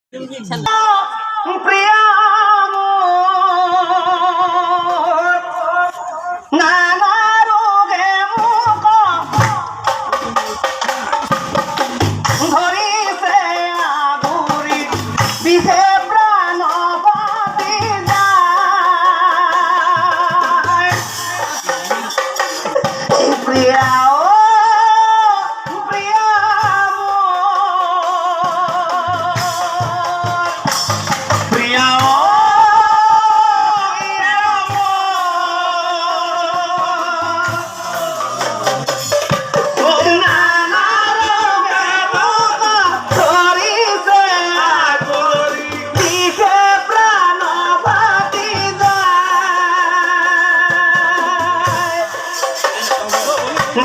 প্রিয়া নানা রোগে মুখ ধরিছে আগুরি বিষে প্রাণ বাতি যায় প্রিয়া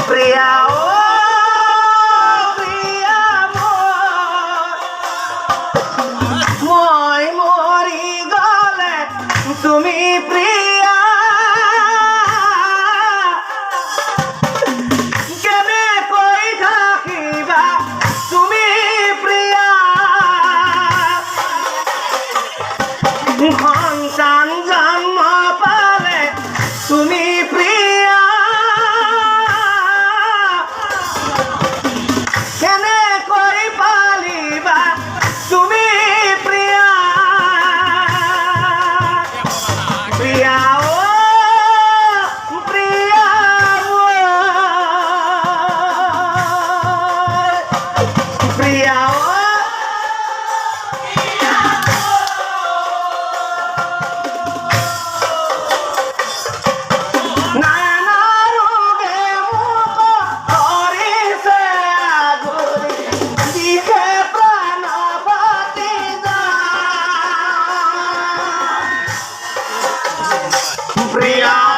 প্রিয়া প্রিয়া মই মরি গলে তুমি প্রিয়া কেনে কই থাকিবা তুমি প্রিয়া সন্তান জন্ম পালে তুমি প্রিয়া কেনে কই পালিবা তুমি প্রিয়া প্রিয়া প্রিয়া প্রিয়া নানা রোগে মুখ ধরিছে আগুরি দিশে প্রাণ বাতি যায় প্রিয়া